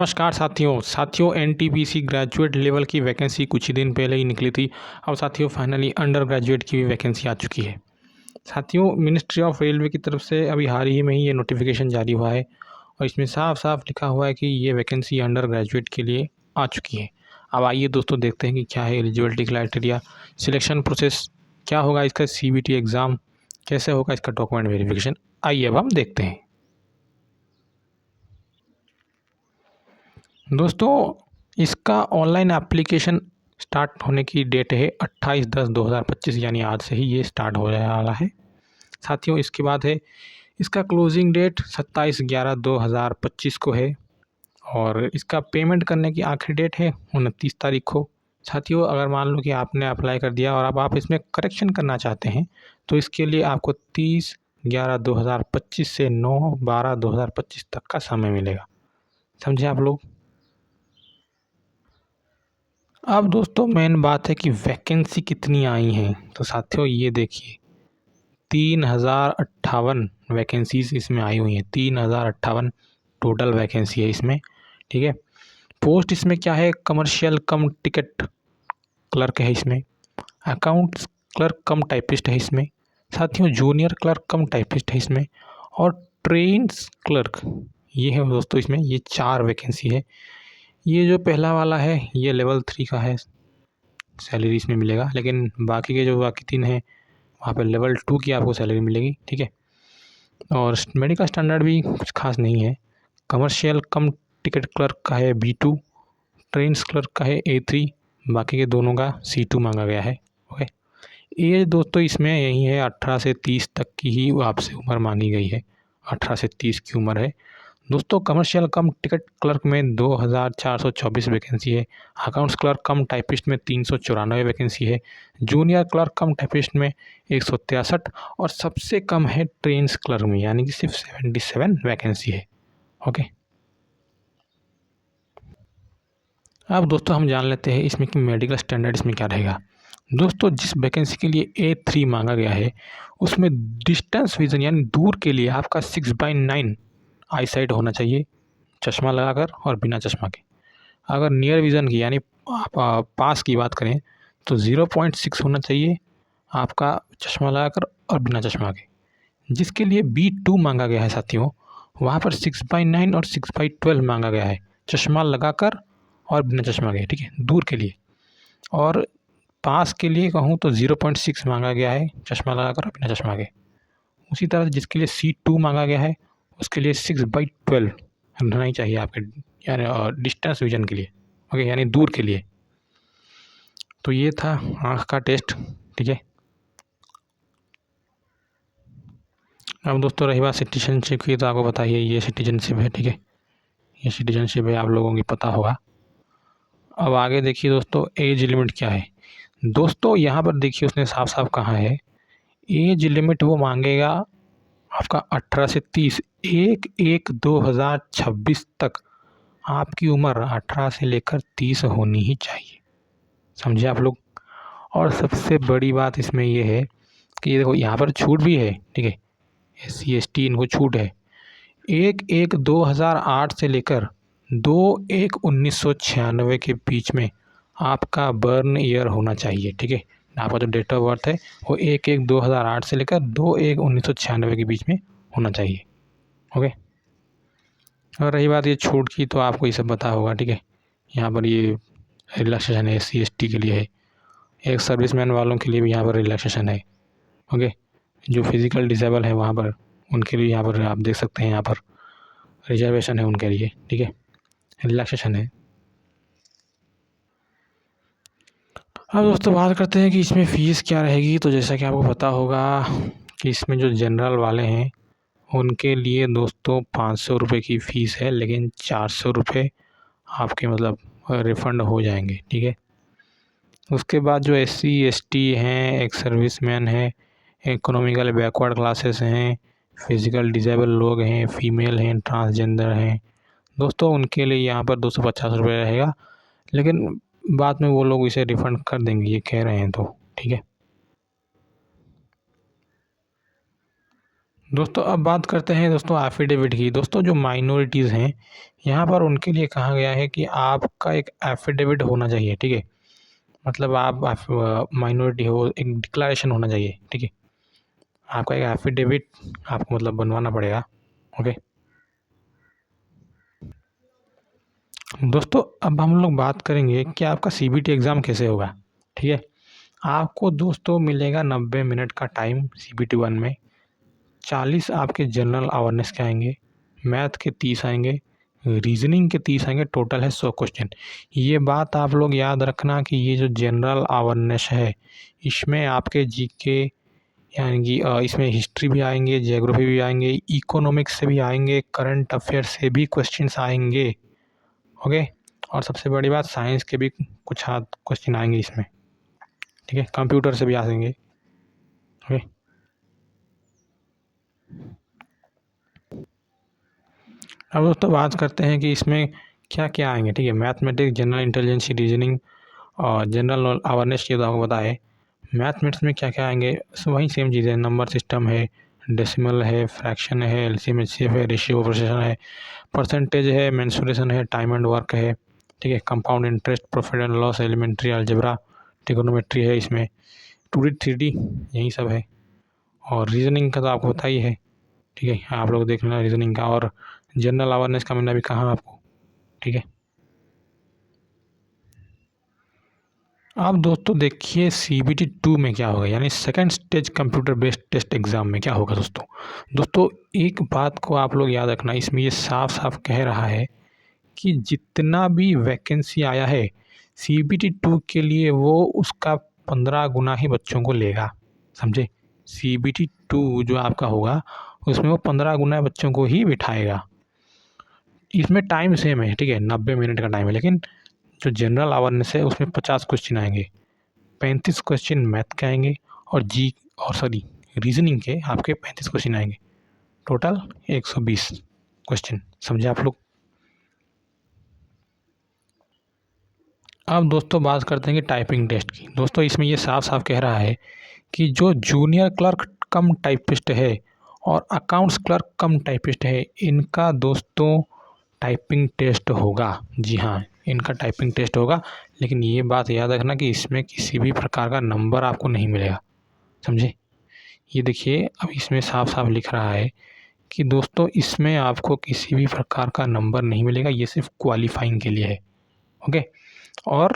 नमस्कार साथियों NTPC graduate level की वैकेंसी कुछ ही दिन पहले ही निकली थी। अब साथियों फाइनली अंडर ग्रेजुएट की भी वैकेंसी आ चुकी है। साथियों मिनिस्ट्री ऑफ रेलवे की तरफ से अभी हाल ही में ही ये नोटिफिकेशन जारी हुआ है और इसमें साफ साफ लिखा हुआ है कि ये वैकेंसी अंडर ग्रेजुएट के लिए आ चुकी है। अब आइए दोस्तों देखते हैं कि क्या है एलिजिबिलिटी क्राइटेरिया, सिलेक्शन प्रोसेस क्या होगा, इसका CBT एग्ज़ाम कैसे होगा, इसका डॉक्यूमेंट वेरिफिकेशन। आइए अब हम देखते हैं। दोस्तों इसका ऑनलाइन एप्लीकेशन स्टार्ट होने की डेट है 28/10/2025, यानी आज से ही ये स्टार्ट हो जाने वाला है। साथियों इसके बाद है इसका क्लोजिंग डेट 27/11/2025 को है और इसका पेमेंट करने की आखिरी डेट है 29 तारीख को। साथियों अगर मान लो कि आपने अप्लाई कर दिया और अब आप इसमें करेक्शन करना चाहते हैं तो इसके लिए आपको 30/11/2025 से 9/12/2025 तक का समय मिलेगा। समझे आप लोग। अब दोस्तों मेन बात है कि वैकेंसी कितनी आई हैं। तो साथियों ये देखिए 3058 वैकेंसीज इसमें आई हुई हैं। 3058 टोटल वैकेंसी है इसमें, ठीक है। पोस्ट इसमें क्या है, कमर्शियल कम टिकट क्लर्क है इसमें, अकाउंट्स क्लर्क कम टाइपिस्ट है इसमें, साथियों जूनियर क्लर्क कम टाइपिस्ट है इसमें, और ट्रेन्स क्लर्क ये है दोस्तों इसमें। ये 4 वैकेंसी है। ये जो पहला वाला है ये लेवल 3 का है, सैलरी इसमें मिलेगा, लेकिन बाकी के जो बाकी 3 हैं वहाँ पे लेवल 2 की आपको सैलरी मिलेगी, ठीक है। और मेडिकल स्टैंडर्ड भी कुछ खास नहीं है। कमर्शियल कम टिकट क्लर्क का है B2, ट्रेन्स क्लर्क का है A3, बाकी के दोनों का C2 मांगा गया है। ओके, एज दोस्तों इसमें यही है 18 से 30 तक की ही आपसे उम्र मांगी गई है। 18 से 30 की उम्र है दोस्तों। कमर्शियल कम टिकट क्लर्क में 2424 वैकेंसी है। अकाउंट्स क्लर्क कम टाइपिस्ट में 394 वैकेंसी है। जूनियर क्लर्क कम टाइपिस्ट में 163 और सबसे कम है ट्रेन्स क्लर्क में, यानी कि सिर्फ 77 वैकेंसी है। ओके, अब दोस्तों हम जान लेते हैं इसमें कि मेडिकल स्टैंडर्ड इसमें क्या रहेगा। दोस्तों जिस वैकेंसी के लिए A3 मांगा गया है उसमें डिस्टेंस विजन यानी दूर के लिए आपका 6/9 आई साइट होना चाहिए, चश्मा लगाकर और बिना चश्मा के। अगर नियर विज़न की यानी आप पास की बात करें तो 0.6 होना चाहिए आपका, चश्मा लगाकर और बिना चश्मा के। जिसके लिए B2 मांगा गया है साथियों, वहाँ पर 6/9 और 6/12 मांगा गया है, चश्मा लगाकर और बिना चश्मा के, ठीक है, दूर के लिए। और पास के लिए कहूँ तो 0.6 मांगा गया है, चश्मा लगाकर और बिना चश्मा के। उसी तरह से जिसके लिए C2 मांगा गया है उसके लिए 6/12 रहना ही चाहिए आपके, यानी डिस्टेंस विजन के लिए, ओके, यानी दूर के लिए। तो ये था आँख का टेस्ट, ठीक है। अब दोस्तों रही बात सिटीजनशिप की, तो आपको बताइए ये सिटीजनशिप है, ठीक है, ये सिटीजनशिप है, आप लोगों की पता होगा। अब आगे देखिए दोस्तों एज लिमिट क्या है। दोस्तों यहाँ पर देखिए उसने साफ साफ कहा है एज लिमिट वो मांगेगा आपका 18 से 30, 1/1/2026 तक आपकी उम्र 18 से लेकर 30 होनी ही चाहिए। समझे आप लोग। और सबसे बड़ी बात इसमें ये है कि देखो यहाँ पर छूट भी है, ठीक है, SC ST इनको छूट है। 1/1/2008 से लेकर 2/1/1996 के बीच में आपका बर्न ईयर होना चाहिए, ठीक है। आपका जो डेट ऑफ बर्थ है वो 1/1/2008 से लेकर 2/1/1996 के बीच में होना चाहिए। ओके, और रही बात ये छूट की तो आपको ये सब पता होगा, ठीक है। यहाँ पर ये रिलैक्सेशन है SC ST के लिए है, एक सर्विसमैन वालों के लिए भी यहाँ पर रिलैक्सेशन है। ओके, जो फिज़िकल डिसेबल है वहाँ पर उनके लिए यहाँ पर आप देख सकते हैं, यहाँ पर रिजर्वेशन है उनके लिए, ठीक है, रिलैक्सेशन है। अब दोस्तों बात करते हैं कि इसमें फ़ीस क्या रहेगी। तो जैसा कि आपको पता होगा कि इसमें जो जनरल वाले हैं उनके लिए दोस्तों 500 रुपये की फ़ीस है, लेकिन 400 रुपये आपके मतलब रिफ़ंड हो जाएंगे, ठीक है। उसके बाद जो SC ST हैं, एक सर्विसमैन है, इकोनॉमिकल बैकवर्ड क्लासेस हैं, फिज़िकल डिसेबल लोग हैं, फीमेल हैं, ट्रांसजेंडर हैं दोस्तों, उनके लिए यहाँ पर 250 रुपये रहेगा, लेकिन बाद में वो लोग इसे रिफ़ंड कर देंगे, ये कह रहे हैं, तो ठीक है। दोस्तों अब बात करते हैं दोस्तों एफिडेविट की। दोस्तों जो माइनॉरिटीज़ हैं यहाँ पर उनके लिए कहा गया है कि आपका एक एफिडेविट होना चाहिए, ठीक है। मतलब आप माइनॉरिटी हो, एक डिक्लेरेशन होना चाहिए, ठीक है। आपका एक एफिडेविट आपको मतलब बनवाना पड़ेगा, ओके। दोस्तों अब हम लोग बात करेंगे कि आपका सीबीटी एग्ज़ाम कैसे होगा, ठीक है। आपको दोस्तों मिलेगा 90 मिनट का टाइम सीबीटी 1 में। 40 आपके जनरल अवेयरनेस के आएंगे, मैथ के 30 आएंगे, रीजनिंग के 30 आएंगे, टोटल है 100 क्वेश्चन। ये बात आप लोग याद रखना कि ये जो जनरल अवेयरनेस है इसमें आपके जीके यानी कि इसमें हिस्ट्री भी आएंगे, ज्योग्राफी भी आएंगे, इकोनॉमिक्स से भी आएंगे, करंट अफेयर से भी क्वेश्चंस आएंगे, ओके। और सबसे बड़ी बात साइंस के भी कुछ हाथ क्वेश्चन आएंगे इसमें, ठीक है। कंप्यूटर से भी आएंगे, ओके। अब दोस्तों बात करते हैं कि इसमें क्या क्या आएंगे, ठीक है। मैथमेटिक्स, जनरल इंटेलिजेंस, रीजनिंग और जनरल अवेयरनेस ये तो आपको पता है। मैथमेटिक्स में क्या क्या आएंगे, वही सेम चीज़ें, नंबर सिस्टम है, डेसिमल है, फ्रैक्शन है, एलसीएम एचसीएफ है, रेशियो प्रोपोर्शन है, परसेंटेज है, मेंसुरेशन है, टाइम एंड वर्क है, ठीक है। Compound interest, profit and loss, elementary algebra, trigonometry है इसमें, 2D 3D यही सब है। और रीजनिंग का तो आपको पता ही है, ठीक है। आप लोग देख लेना रीजनिंग का। और जनरल अवेयरनेस का मैंने अभी कहा आपको, ठीक है। अब दोस्तों देखिए सीबीटी 2 में क्या होगा, यानी second stage computer based test exam में क्या होगा दोस्तों एक बात को आप लोग याद रखना, इसमें ये साफ साफ कह रहा है कि जितना भी वैकेंसी आया है सीबीटी 2 के लिए वो उसका 15 गुना ही बच्चों को लेगा, समझे। सीबीटी 2 जो आपका होगा उसमें वो 15 गुना बच्चों को ही बिठाएगा। इसमें टाइम सेम है, ठीक है, 90 मिनट का टाइम है। लेकिन जो जनरल अवेयरनेस है उसमें 50 क्वेश्चन आएंगे, 35 क्वेश्चन मैथ के आएंगे और रीजनिंग के आपके 35 क्वेश्चन आएंगे, टोटल 120 क्वेश्चन, समझे आप लोग। अब दोस्तों बात करते हैं कि टाइपिंग टेस्ट की। दोस्तों इसमें ये साफ साफ कह रहा है कि जो जूनियर क्लर्क कम टाइपिस्ट है और अकाउंट्स क्लर्क कम टाइपिस्ट है इनका दोस्तों टाइपिंग टेस्ट होगा। जी हाँ, इनका टाइपिंग टेस्ट होगा। लेकिन ये बात याद रखना कि इसमें किसी भी प्रकार का नंबर आपको नहीं मिलेगा, समझे। ये देखिए अब इसमें साफ साफ लिख रहा है कि दोस्तों इसमें आपको किसी भी प्रकार का नंबर नहीं मिलेगा, ये सिर्फ क्वालिफाइंग के लिए है, ओके। और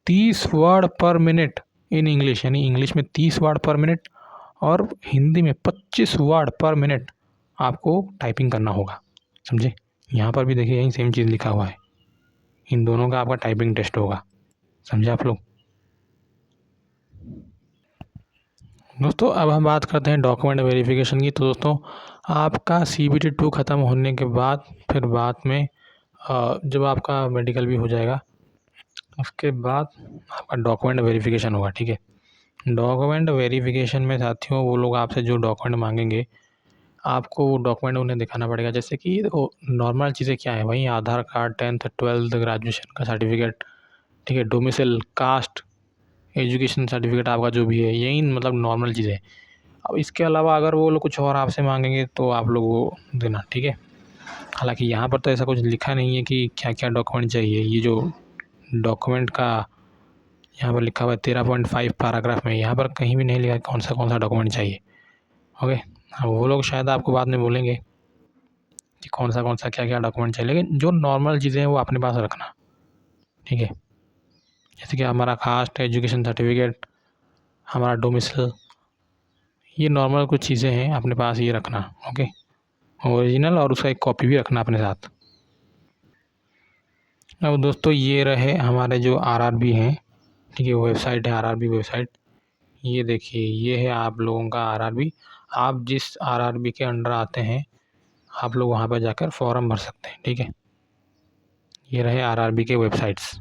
30 वर्ड पर मिनट इन इंग्लिश, यानी इंग्लिश में 30 वर्ड पर मिनट और हिंदी में 25 वर्ड पर मिनट आपको टाइपिंग करना होगा, समझे। यहाँ पर भी देखिए यही सेम चीज़ लिखा हुआ है, इन दोनों का आपका टाइपिंग टेस्ट होगा, समझे आप लोग। दोस्तों अब हम बात करते हैं डॉक्यूमेंट वेरिफिकेशन की। तो दोस्तों आपका सीबीटी 2 ख़त्म होने के बाद फिर बाद में जब आपका मेडिकल भी हो जाएगा उसके बाद आपका डॉक्यूमेंट वेरिफिकेशन होगा, ठीक है। डॉक्यूमेंट वेरिफिकेशन में साथियों वो लोग आपसे जो डॉक्यूमेंट मांगेंगे आपको वो डॉक्यूमेंट उन्हें दिखाना पड़ेगा। जैसे कि देखो नॉर्मल चीज़ें क्या है, वही आधार कार्ड, 10th 12th ग्रेजुएशन का सर्टिफिकेट, ठीक है, डोमिसाइल, कास्ट, एजुकेशन सर्टिफिकेट आपका जो भी है, यही मतलब नॉर्मल चीज़ें। अब इसके अलावा अगर वो लोग कुछ और आपसे मांगेंगे तो आप लोग वो देना, ठीक है। हालांकि यहाँ पर तो ऐसा कुछ लिखा नहीं है कि क्या क्या डॉक्यूमेंट चाहिए। ये जो डॉक्यूमेंट का यहाँ पर लिखा हुआ है 13.5 पैराग्राफ में, यहाँ पर कहीं भी नहीं लिखा कौन सा डॉक्यूमेंट चाहिए, ओके। अब वो लोग शायद आपको बाद में बोलेंगे कि कौन सा क्या क्या डॉक्यूमेंट चाहिए, लेकिन जो नॉर्मल चीज़ें हैं वो अपने पास रखना, ठीक है। जैसे कि हमारा कास्ट, एजुकेशन सर्टिफिकेट, हमारा डोमिसाइल, ये नॉर्मल कुछ चीज़ें हैं अपने पास ये रखना, ओके। ओरिजिनल और उसका एक कॉपी भी रखना अपने साथ। अब दोस्तों ये रहे हमारे जो आरआरबी हैं, ठीक है, वेबसाइट है आरआरबी वेबसाइट। ये देखिए ये है आप लोगों का आरआरबी। आप जिस आरआरबी के अंडर आते हैं आप लोग वहाँ पर जाकर फॉर्म भर सकते हैं, ठीक है। ये रहे आरआरबी के वेबसाइट्स।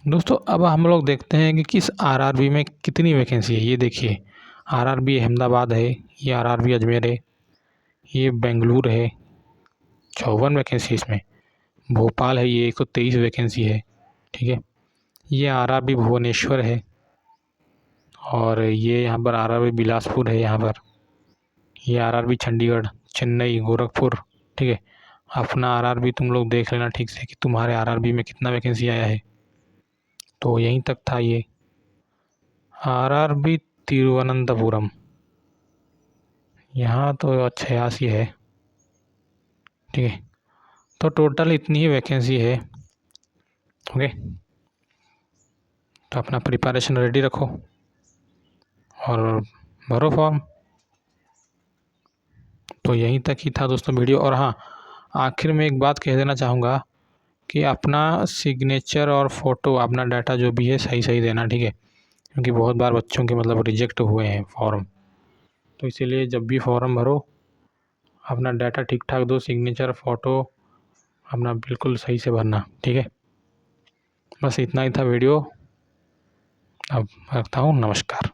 दोस्तों अब हम लोग देखते हैं कि किस आरआरबी में कितनी वैकेंसी है। ये देखिए आरआरबी अहमदाबाद है, ये आरआरबी अजमेर है, ये बेंगलुरु है, 54 वैकेंसी इसमें। भोपाल है, ये 123 वैकेंसी है, ठीक है। ये आरआरबी भुवनेश्वर है और ये यहाँ पर आरआरबी बिलासपुर है, यहाँ पर ये आरआरबी चंडीगढ़, चेन्नई, गोरखपुर, ठीक है। अपना आरआरबी तुम लोग देख लेना ठीक से कि तुम्हारे आरआरबी में कितना वैकेंसी आया है। तो यहीं तक था ये आरआरबी तिरुवनंतपुरम, यहाँ तो 86 है, ठीक है। तो टोटल इतनी ही वैकेंसी है, ओके। तो अपना प्रिपरेशन रेडी रखो और भरो फॉर्म। तो यहीं तक ही था दोस्तों वीडियो। और हाँ, आखिर में एक बात कह देना चाहूँगा कि अपना सिग्नेचर और फ़ोटो, अपना डाटा जो भी है सही देना, ठीक है। क्योंकि बहुत बार बच्चों के मतलब रिजेक्ट हुए हैं फॉर्म, तो इसीलिए जब भी फॉर्म भरो अपना डाटा ठीक ठाक दो, सिग्नेचर, फ़ोटो अपना बिल्कुल सही से भरना, ठीक है। बस इतना ही था वीडियो, अब रखता हूँ, नमस्कार।